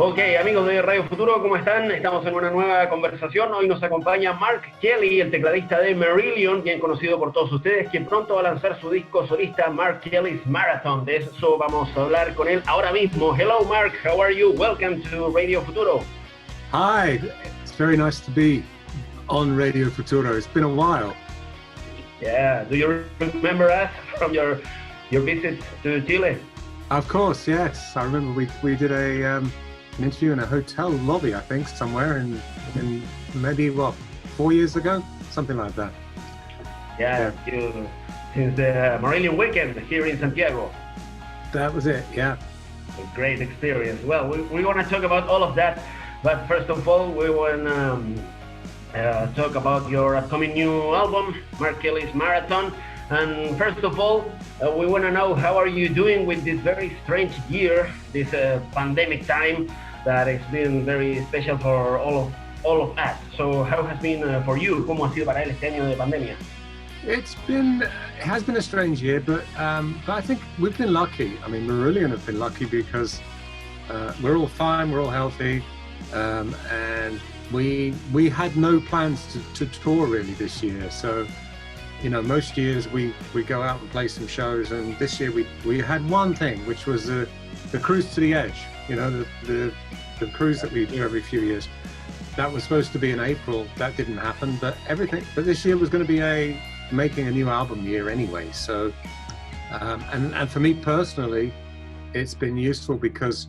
Ok, amigos de Radio Futuro, ¿cómo están? Estamos en una nueva conversación. Hoy nos acompaña Mark Kelly, el tecladista de Marillion, bien conocido por todos ustedes, quien pronto va a lanzar su disco solista, Mark Kelly's Marathon. De eso vamos a hablar con él ahora mismo. Hello, Mark. How are you? Welcome to Radio Futuro. Hi. It's very nice to be on Radio Futuro. It's been a while. Yeah. Do you remember us from your visit to Chile? Of course, yes. I remember we did an interview in a hotel lobby, I think, somewhere in maybe, 4 years ago? Something like that. Yeah. Since the Marillion weekend here in Santiago. That was it, yeah. A great experience. Well, we want to talk about all of that, but first of all, we want to talk about your upcoming new album, Mark Kelly's Marathon. And first of all, we want to know, how are you doing with this very strange year, this pandemic time that has been very special for all of us. So how has been for you? ¿Cómo ha sido para él este año de pandemia? It has been a strange year, but I think we've been lucky. I mean, Marillion have been lucky because we're all fine, we're all healthy, and we had no plans to tour really this year. So, you know, most years we go out and play some shows, and this year we had one thing, which was the cruise to the edge. You know, the cruise that we do every few years. That was supposed to be in April. That didn't happen, but this year was going to be making a new album year anyway. So, and for me personally, it's been useful because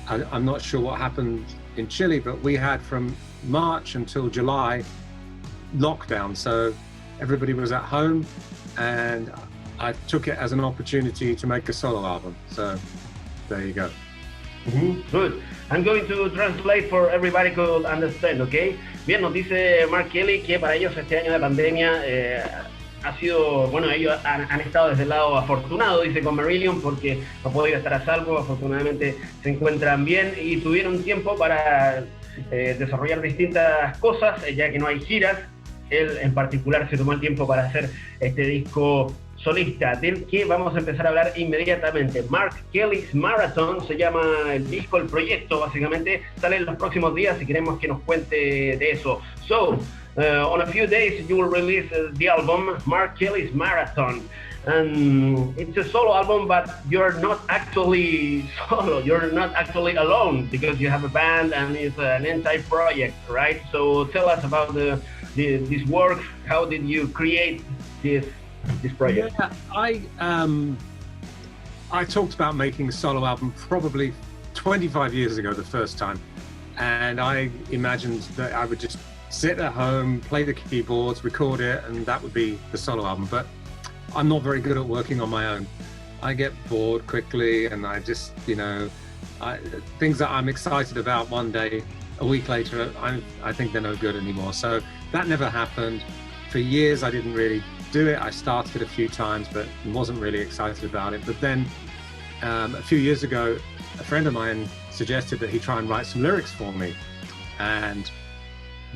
I'm not sure what happened in Chile, but we had from March until July lockdown. So everybody was at home, and I took it as an opportunity to make a solo album. So there you go. Good. I'm going to translate for everybody could understand, ¿ok? Bien, nos dice Mark Kelly que para ellos este año de pandemia ha sido, bueno, ellos han estado desde el lado afortunado, dice, con Marillion, porque no han podido estar a salvo, afortunadamente se encuentran bien y tuvieron tiempo para desarrollar distintas cosas, ya que no hay giras. Él en particular se tomó el tiempo para hacer este disco solista, del que vamos a empezar a hablar inmediatamente. Mark Kelly's Marathon se llama el disco, el proyecto, básicamente sale en los próximos días y queremos que nos cuente de eso. So, on a few days you will release the album Mark Kelly's Marathon, and it's a solo album, but you're not actually solo, you're not actually alone, because you have a band and it's an entire project, right? So tell us about this work. How did you create this project? Yeah, I talked about making a solo album probably 25 years ago the first time, and I imagined that I would just sit at home, play the keyboards, record it, and that would be the solo album. But I'm not very good at working on my own. I get bored quickly, and I just, you know, things that I'm excited about one day, a week later, I think they're no good anymore. So that never happened. For years, I didn't really do it. I started it a few times, but wasn't really excited about it. But then a few years ago, a friend of mine suggested that he try and write some lyrics for me. And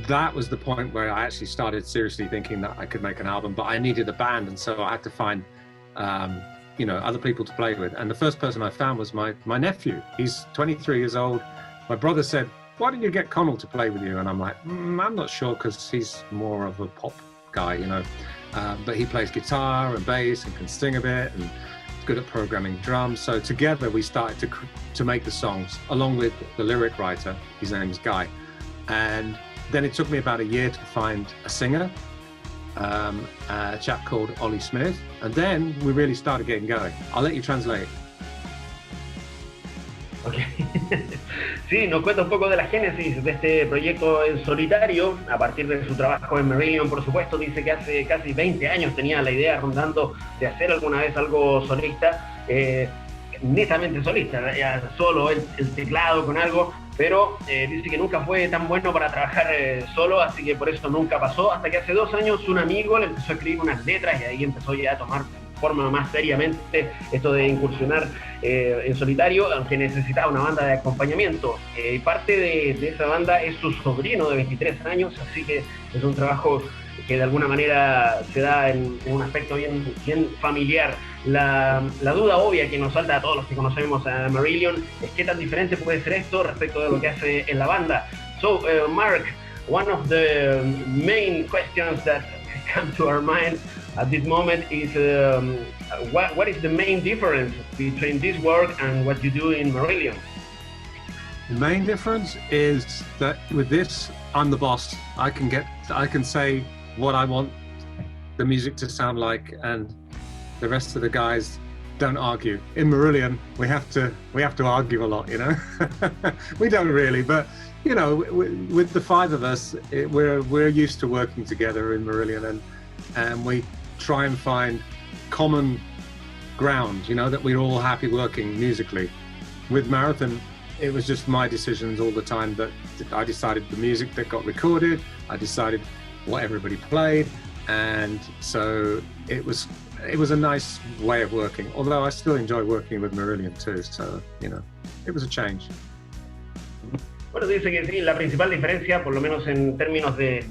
that was the point where I actually started seriously thinking that I could make an album, but I needed a band. And so I had to find, you know, other people to play with. And the first person I found was my nephew. He's 23 years old. My brother said, "Why don't you get Connell to play with you?" And I'm like, I'm not sure, because he's more of a pop guy, you know. But he plays guitar and bass and can sing a bit and is good at programming drums. So together we started to make the songs, along with the lyric writer. His name is Guy. And then it took me about a year to find a singer, a chap called Ollie Smith. And then we really started getting going. I'll let you translate. Okay. Sí, nos cuenta un poco de la génesis de este proyecto en solitario, a partir de su trabajo en Marillion, por supuesto. Dice que hace casi 20 años tenía la idea rondando de hacer alguna vez algo solista, netamente solista, solo el teclado con algo, pero dice que nunca fue tan bueno para trabajar solo, así que por eso nunca pasó, hasta que hace 2 años un amigo le empezó a escribir unas letras y ahí empezó ya a tomar forma más seriamente esto de incursionar en solitario, aunque necesitaba una banda de acompañamiento. Y parte de esa banda es su sobrino de 23 años, así que es un trabajo que de alguna manera se da en un aspecto bien familiar. La duda obvia que nos salta a todos los que conocemos a Marillion es qué tan diferente puede ser esto respecto de lo que hace en la banda. So, Mark, one of the main questions that come to our mind at this moment is what is the main difference between this work and what you do in Marillion? The main difference is that with this, I'm the boss. I can say what I want the music to sound like, and the rest of the guys don't argue. In Marillion, we have to argue a lot, you know. We don't really, but you know, with the five of us, we're used to working together in Marillion, and we try and find common ground, you know, that we're all happy working musically. With Marathon, it was just my decisions all the time that I decided the music that got recorded, I decided what everybody played, and so it was a nice way of working, although I still enjoy working with Marillion too, so, you know, it was a change. Bueno, dice que sí, la principal diferencia, por lo menos en términos del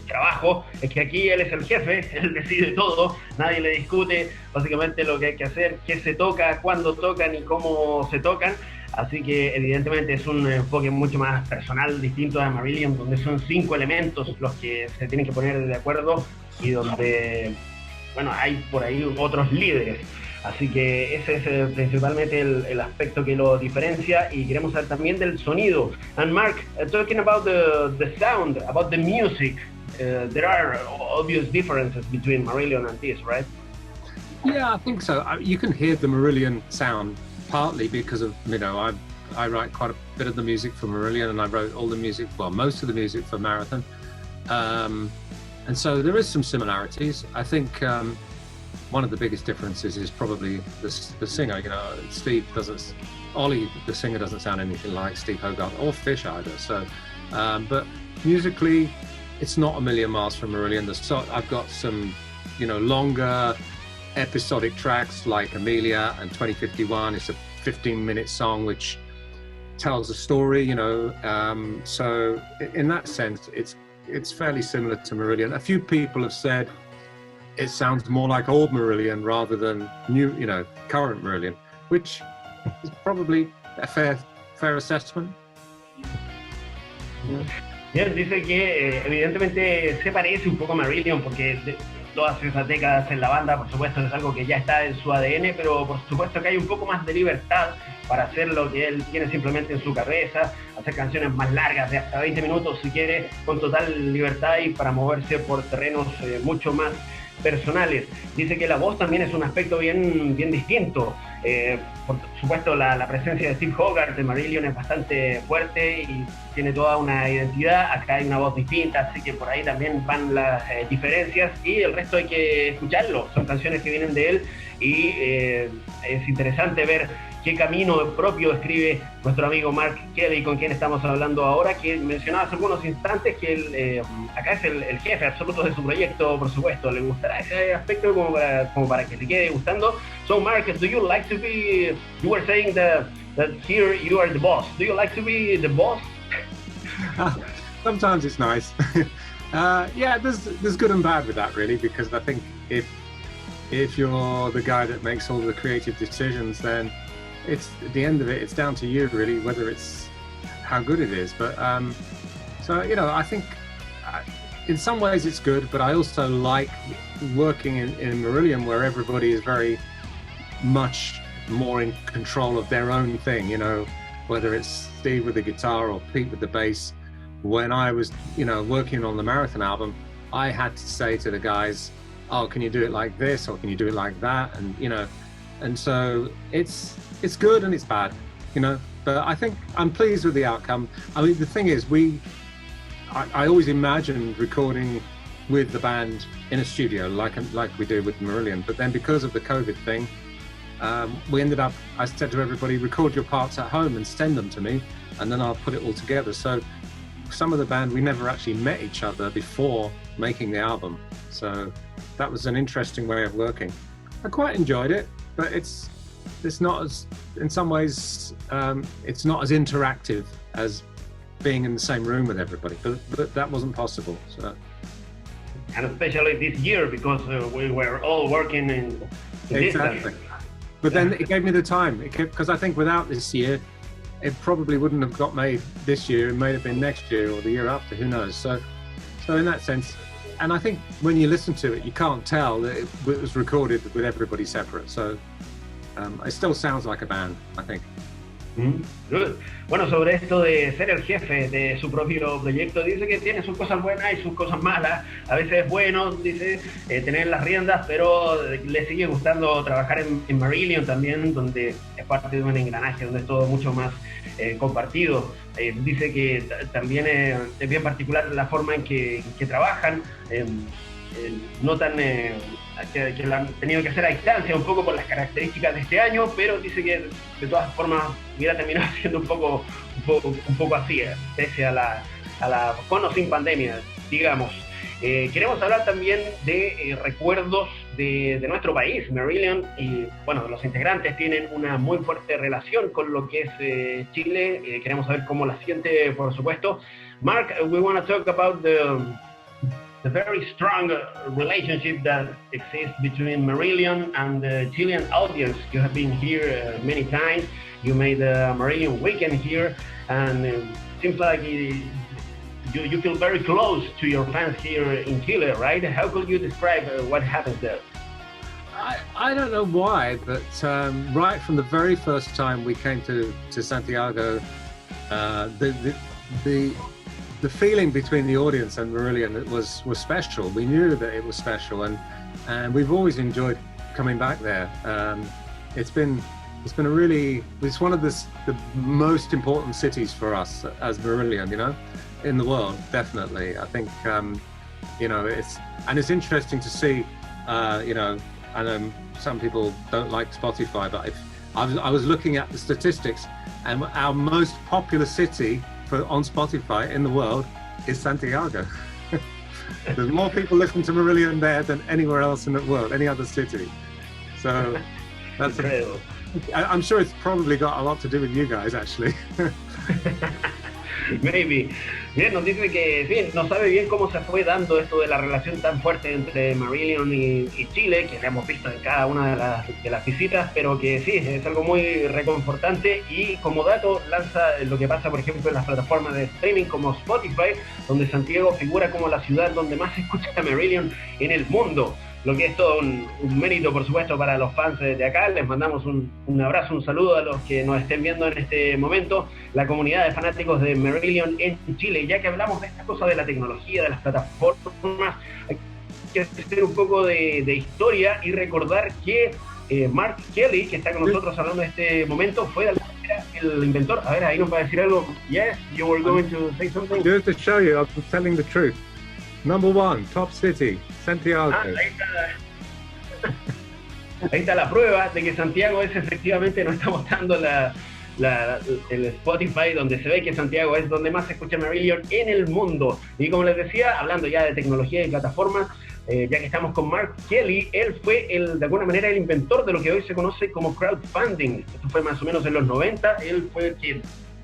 trabajo, es que aquí él es el jefe, él decide todo, nadie le discute básicamente lo que hay que hacer, qué se toca, cuándo tocan y cómo se tocan. Así que evidentemente es un enfoque mucho más personal, distinto a Marillion, donde son 5 elementos los que se tienen que poner de acuerdo y donde, bueno, hay por ahí otros líderes. Así que ese es principalmente el aspecto que lo diferencia, y queremos hablar también del sonido. And Mark, talking about the sound, about the music, there are obvious differences between Marillion and this, right? Yeah, I think so. You can hear the Marillion sound partly because of, you know, I write quite a bit of the music for Marillion, and I wrote all the music, well, most of the music for Marathon. And so there is some similarities. I think one of the biggest differences is probably the singer. You know, Ollie, the singer, doesn't sound anything like Steve Hogarth or Fish either. So, but musically, it's not a million miles from Marillion. I've got some, you know, longer episodic tracks like Amelia and 2051. It's a 15-minute song which tells a story, you know. So in that sense, it's fairly similar to Marillion. A few people have said it sounds more like old Marillion rather than new, you know, current Marillion, which is probably a fair assessment. Bien, dice que evidentemente se parece un poco a Marillion porque todas esas décadas en la banda, por supuesto, es algo que ya está en su ADN, pero por supuesto que hay un poco más de libertad para hacer lo que él tiene simplemente en su cabeza, hacer canciones más largas, de hasta 20 minutos si quiere, con total libertad y para moverse por terrenos mucho más personales. Dice que la voz también es un aspecto bien distinto. Por supuesto, la presencia de Steve Hogarth de Marillion es bastante fuerte y tiene toda una identidad. Acá hay una voz distinta, así que por ahí también van las diferencias, y el resto hay que escucharlo. Son canciones que vienen de él y es interesante ver qué camino propio escribe nuestro amigo Mark Kelly, con quien estamos hablando ahora, que mencionaba hace algunos instantes que él acá es el jefe absoluto de su proyecto, por supuesto. Le gustará ese aspecto como para que le quede gustando. So Mark, do you like to be, you were saying that here you are the boss. Do you like to be the boss? Sometimes it's nice. Yeah, there's good and bad with that, really, because I think if you're the guy that makes all the creative decisions, then it's at the end of it, it's down to you, really, whether it's how good it is. But so, you know, I think in some ways it's good, but I also like working in Marillion, where everybody is very much more in control of their own thing, you know, whether it's Steve with the guitar or Pete with the bass. When I was, you know, working on the Marathon album, I had to say to the guys, oh, can you do it like this, or can you do it like that? And, you know, and so it's good and it's bad, you know, but I think I'm pleased with the outcome. I mean, the thing is, I always imagined recording with the band in a studio like we do with Marillion, but then because of the COVID thing, we ended up, I said to everybody, record your parts at home and send them to me, and then I'll put it all together. So some of the band, we never actually met each other before making the album. So that was an interesting way of working. I quite enjoyed it, but it's not as, in some ways, it's not as interactive as being in the same room with everybody, but that wasn't possible. So. And especially this year, because we were all working in exactly. distance. But then it gave me the time, because I think without this year, it probably wouldn't have got made this year. It may have been next year or the year after, who knows. So in that sense, and I think when you listen to it, you can't tell that it was recorded with everybody separate. So it still sounds like a band, I think. Good. Bueno, sobre esto de ser el jefe de su propio proyecto, dice que tiene sus cosas buenas y sus cosas malas. A veces es bueno, dice, tener las riendas, pero le sigue gustando trabajar en Marillion también, donde es parte de un engranaje, donde es todo mucho más compartido. Dice que también es bien particular la forma en que trabajan, no tan... que lo han tenido que hacer a distancia un poco por las características de este año, pero dice que de todas formas hubiera terminado siendo un poco así, pese a la con o sin pandemia, digamos. Queremos hablar también de recuerdos de nuestro país, Marillion, y bueno, los integrantes tienen una muy fuerte relación con lo que es Chile. Queremos saber cómo la siente, por supuesto. Mark, we want to talk about the very strong relationship that exists between Marillion and the Chilean audience. You have been here many times. You made the Marillion weekend here, and it seems like you feel very close to your fans here in Chile, right? How could you describe what happens there? I don't know why, but right from the very first time we came to Santiago, the feeling between the audience and Marillion was special. We knew that it was special, and we've always enjoyed coming back there. It's one of the most important cities for us as Marillion, you know, in the world, definitely. I think it's interesting to see, you know. I know some people don't like Spotify, but I was looking at the statistics, and our most popular city on Spotify in the world is Santiago. There's more people listening to Marillion there than anywhere else in the world, any other city. So that's incredible. I'm sure it's probably got a lot to do with you guys, actually. Maybe. Bien, nos dice que sí, no sabe bien cómo se fue dando esto de la relación tan fuerte entre Marillion y Chile, que la hemos visto en cada una de las visitas, pero que sí, es algo muy reconfortante. Y como dato lanza lo que pasa, por ejemplo, en las plataformas de streaming como Spotify, donde Santiago figura como la ciudad donde más se escucha a Marillion en el mundo. Lo que es todo un mérito, por supuesto, para los fans de acá. Les mandamos un abrazo, un saludo a los que nos estén viendo en este momento, la comunidad de fanáticos de Marillion en Chile. Ya que hablamos de esta cosa de la tecnología, de las plataformas, hay que hacer un poco de historia y recordar que Mark Kelly, que está con nosotros hablando en este momento, fue de alguna manera el inventor. A ver, ahí nos va a decir algo. Yes, you were going to say something. Just to show you, I'm telling the truth. Number one, top city, Santiago. Ahí está la prueba de que Santiago es efectivamente, nos está mostrando el Spotify, donde se ve que Santiago es donde más se escucha Marillion en el mundo. Y como les decía, hablando ya de tecnología y plataformas, ya que estamos con Mark Kelly, él fue de alguna manera el inventor de lo que hoy se conoce como crowdfunding. Esto fue más o menos en los 90, él fue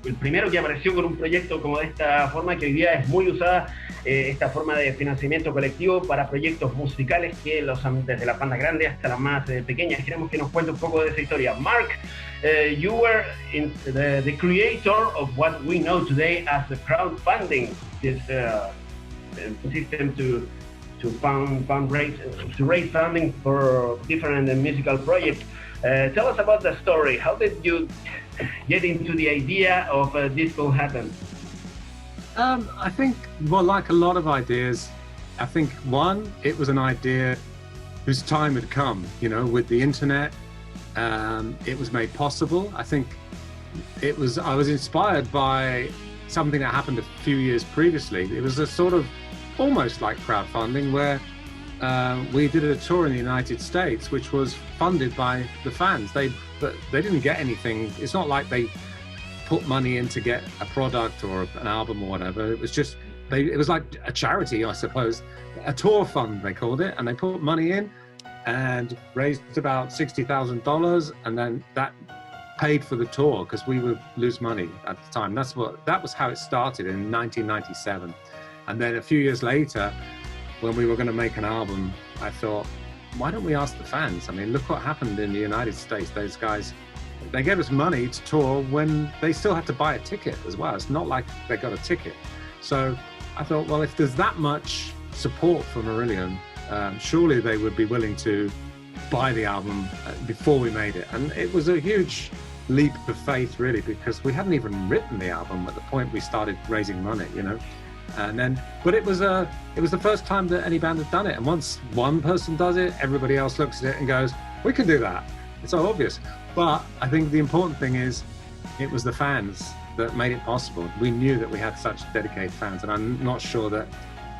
el primero que apareció con un proyecto como de esta forma, que hoy día es muy usada, esta forma de financiamiento colectivo para proyectos musicales, que desde las bandas grandes hasta las más pequeñas. Queremos que nos cuente un poco de esa historia. Mark, you were the creator of what we know today as the crowdfunding, this system to raise funding for different musical projects. Tell us about the story. How did you get into the idea of this could happen? I think, well, like a lot of ideas, I think one, it was an idea whose time had come, you know, with the internet. It was made possible. I think I was inspired by something that happened a few years previously. It was a sort of almost like crowdfunding, where we did a tour in the United States, which was funded by the fans. They didn't get anything. It's not like they put money in to get a product or an album or whatever. It was just, it was like a charity, I suppose, a tour fund, they called it, and they put money in and raised about $60,000, and then that paid for the tour, because we would lose money at the time. That was how it started in 1997. And then a few years later, when we were going to make an album, I thought, why don't we ask the fans? I mean, look what happened in the United States. Those guys, they gave us money to tour when they still had to buy a ticket as well. It's not like they got a ticket. So I thought, well, if there's that much support for Marillion, surely they would be willing to buy the album before we made it. And it was a huge leap of faith, really, because we hadn't even written the album at the point we started raising money, you know. And then, but it was the first time that any band had done it. And once one person does it, everybody else looks at it and goes, we can do that. It's so obvious. But I think the important thing is it was the fans that made it possible. We knew that we had such dedicated fans, and I'm not sure that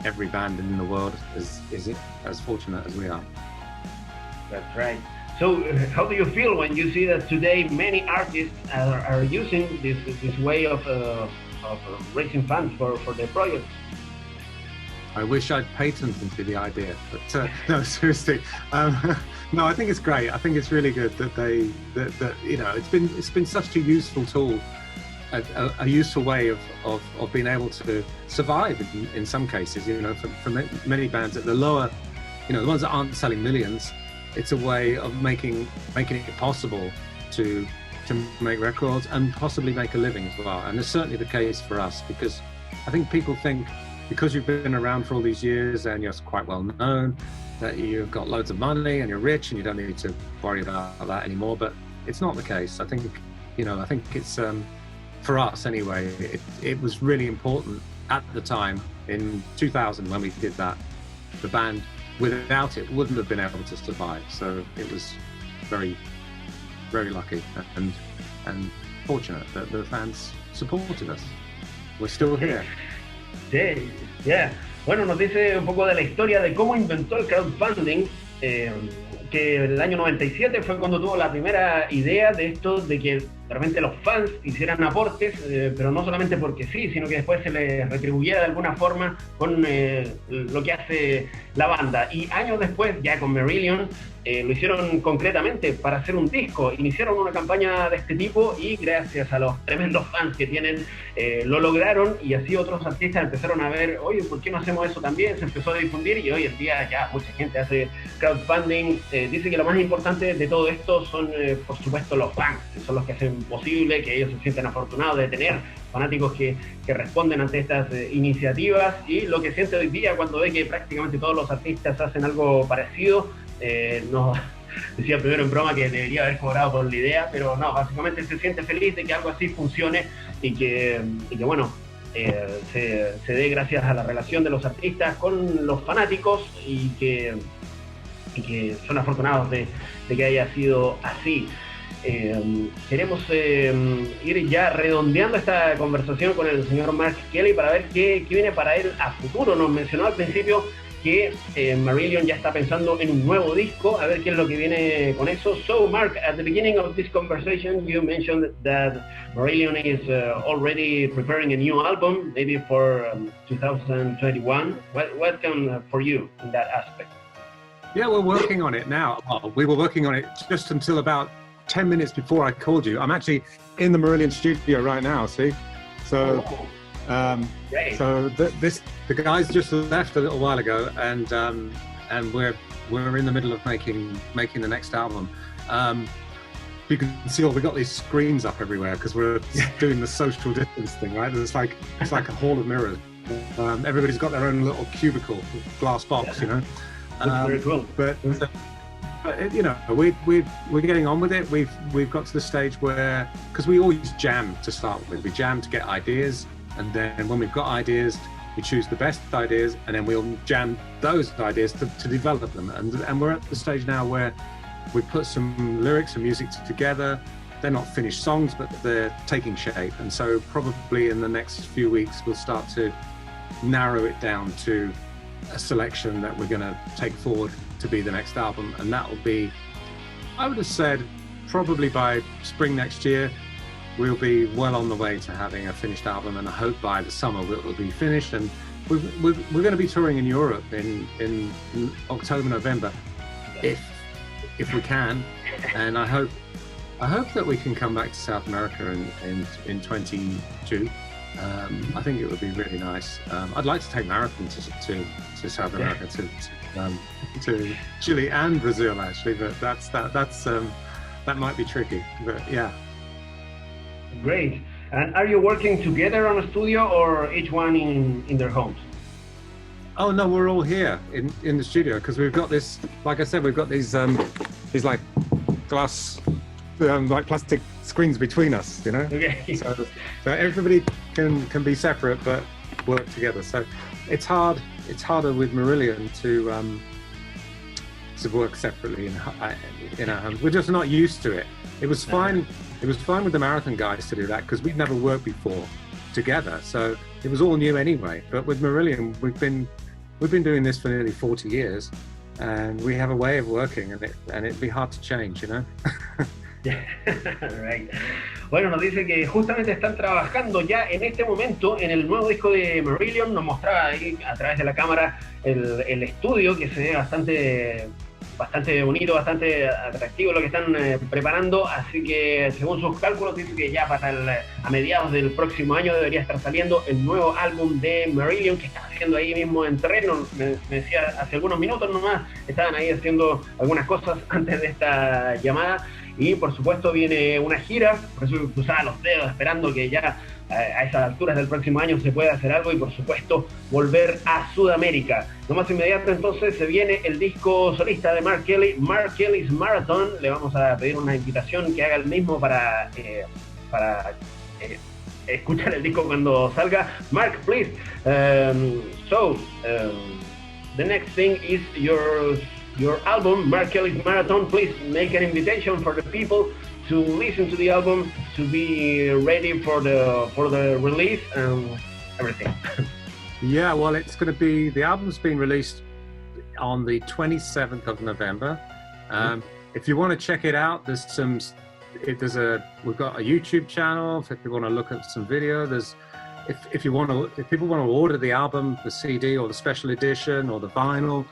every band in the world is as fortunate as we are. That's right. So how do you feel when you see that today many artists are using this way of raising funds for their projects? I wish I'd patented the idea, but no, seriously. No, I think it's great. I think it's really good that you know, it's been such a useful tool, a useful way of being able to survive in some cases. You know, for many bands at the lower, you know, the ones that aren't selling millions, it's a way of making it possible to make records and possibly make a living as well. And it's certainly the case for us, because I think people think because you've been around for all these years and you're quite well known, that you've got loads of money and you're rich and you don't need to worry about that anymore. But it's not the case. I think, you know, I think it's, for us anyway, it was really important at the time in 2000 when we did that. The band, without it, wouldn't have been able to survive. So it was very, very lucky and fortunate that the fans supported us. We're still here. Sí, yeah. Bueno, nos dice un poco de la historia de cómo inventó el crowdfunding, que el año 97 fue cuando tuvo la primera idea de esto, de que de repente los fans hicieran aportes, pero no solamente porque sí, sino que después se les retribuyera de alguna forma con lo que hace la banda. Y años después, ya con Marillion, lo hicieron concretamente para hacer un disco. Iniciaron una campaña de este tipo y gracias a los tremendos fans que tienen, lo lograron, y así otros artistas empezaron a ver, oye, ¿por qué no hacemos eso también? Se empezó a difundir y hoy en día ya mucha gente hace crowdfunding. Dice que lo más importante de todo esto son, por supuesto, los fans, que son los que hacen posible que ellos se sienten afortunados de tener fanáticos que responden ante estas iniciativas, y lo que siente hoy día cuando ve que prácticamente todos los artistas hacen algo parecido. No, decía primero en broma que debería haber cobrado por la idea, pero no, básicamente se siente feliz de que algo así funcione y que bueno, se dé gracias a la relación de los artistas con los fanáticos, y que son afortunados de que haya sido así. Queremos ir ya redondeando esta conversación con el señor Mark Kelly para ver qué viene para él a futuro. Nos mencionó al principio que Marillion ya está pensando en un nuevo disco, a ver qué es lo que viene con eso. So Mark, at the beginning of this conversation you mentioned that Marillion is already preparing a new album, maybe for 2021. What can for you in that aspect? Yeah, we're working on it now. Well, we were working on it just until about 10 minutes before I called you. I'm actually in the Marillion studio right now, see? So the guys just left a little while ago, and we're in the middle of making the next album. You can see we got these screens up everywhere because we're doing the social distance thing, right? It's like a hall of mirrors. Everybody's got their own little cubicle, glass box, you know. That's very cool. But you know, we're getting on with it. We've got to the stage where, because we always jam to start with, we jam to get ideas, and then when we've got ideas, we choose the best ideas, and then we'll jam those ideas to develop them. And we're at the stage now where we put some lyrics and music together. They're not finished songs, but they're taking shape. And so probably in the next few weeks, we'll start to narrow it down to a selection that we're going to take forward to be the next album. And that will be, I would have said, probably by spring next year, we'll be well on the way to having a finished album, and I hope by the summer it will be finished. And we're going to be touring in Europe in October, November, if we can. And I hope that we can come back to South America in 22. I think it would be really nice. I'd like to take Marathon to South America, to Chile and Brazil actually, but that might be tricky. But yeah. Great. And are you working together on a studio or each one in their homes? Oh no, we're all here in the studio because we've got this. Like I said, we've got these like glass, like plastic screens between us. You know. Okay. So everybody can be separate but work together. So it's hard. It's harder with Marillion to work separately in our homes. We're just not used to it. It was fine. It was fine with the Marathon guys to do that because we'd never worked before together. So it was all new anyway. But with Marillion, we've been doing this for nearly 40 years, and we have a way of working, and it'd be hard to change, you know. Right. Bueno, nos dice que justamente están trabajando ya en este momento en el nuevo disco de Marillion. Nos mostraba ahí a través de la cámara el estudio, que se ve bastante bonito, bastante atractivo lo que están preparando, así que según sus cálculos dice que ya a mediados del próximo año debería estar saliendo el nuevo álbum de Marillion, que están haciendo ahí mismo en terreno. Me decía hace algunos minutos nomás, estaban ahí haciendo algunas cosas antes de esta llamada, y por supuesto viene una gira, por eso cruzaba los dedos esperando que ya a esas alturas del próximo año se pueda hacer algo y por supuesto volver a Sudamérica. Lo más inmediato entonces se viene el disco solista de Mark Kelly, Mark Kelly's Marathon. Le vamos a pedir una invitación que haga el mismo para escuchar el disco cuando salga. Mark, please. The next thing is your album, Mark Kelly's Marathon. Please make an invitation for the people to listen to the album, to be ready for the release and everything. Yeah, well, it's going to be, the album's being released on the 27th of November. If you want to check it out, we've got a YouTube channel. If you want to look at some video, if people want to order the album, the CD or the special edition or the vinyl,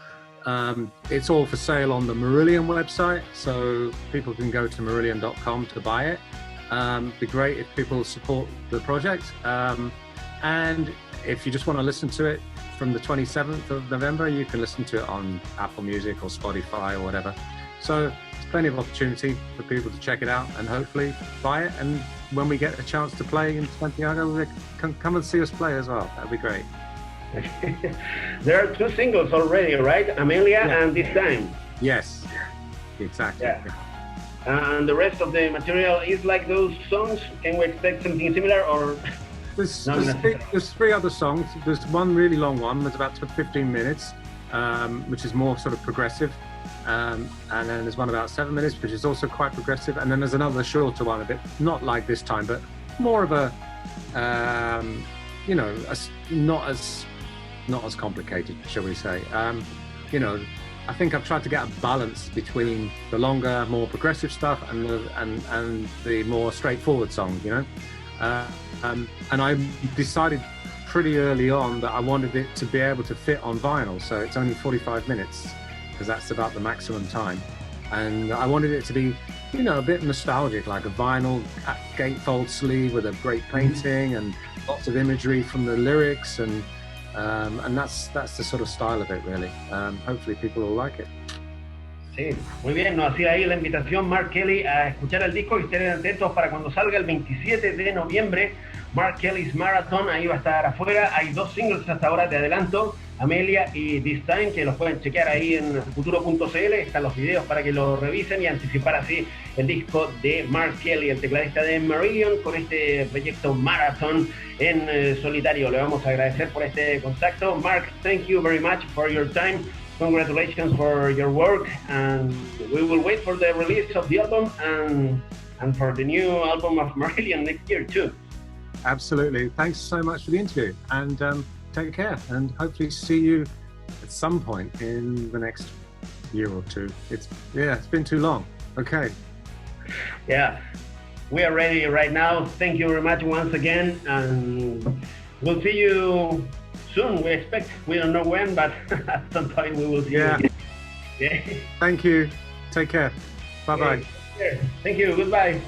it's all for sale on the Marillion website, so people can go to marillion.com to buy it. It'd be great if people support the project. And if you just want to listen to it from the 27th of November, you can listen to it on Apple Music or Spotify or whatever. So there's plenty of opportunity for people to check it out and hopefully buy it. And when we get a chance to play in Santiago, come and see us play as well. That'd be great. There are 2 singles already, right? Amelia and This Time. Yes, exactly. Yeah. And the rest of the material is like those songs. Can we expect something similar or? There's 3 other songs. There's one really long one that's about 15 minutes, which is more sort of progressive. And then there's one about 7 minutes, which is also quite progressive. And then there's another shorter one, a bit not like This Time, but more of a, not as complicated, shall we say. I think I've tried to get a balance between the longer, more progressive stuff and the more straightforward songs, you know. And I decided pretty early on that I wanted it to be able to fit on vinyl, so it's only 45 minutes because that's about the maximum time. And I wanted it to be, a bit nostalgic, like a vinyl gatefold sleeve with a great painting and lots of imagery from the lyrics, and that's the sort of style of it, really. Hopefully people will like it. Sí, muy bien, nos hacía ahí la invitación Mark Kelly a escuchar el disco y estén atentos para cuando salga el 27 de noviembre. Mark Kelly's Marathon, ahí va a estar afuera. Hay 2 singles hasta ahora, te adelanto, Amelia y This Time, que los pueden chequear ahí en futuro.cl. Están los videos para que los revisen y anticipar así el disco de Mark Kelly, el tecladista de Marillion, con este proyecto Marathon en solitario. Le vamos a agradecer por este contacto. Mark, thank you very much for your time. Congratulations for your work, and we will wait for the release of the album and for the new album of Marillion next year too. Absolutely. Thanks so much for the interview, and take care, and hopefully see you at some point in the next year or 2. It's been too long. Okay. Yeah, we are ready right now. Thank you very much once again, and we'll see you soon. We expect, we don't know when, but at some point we will see you again. Okay. Thank you. Take care. Bye-bye. Okay. Thank you. Goodbye.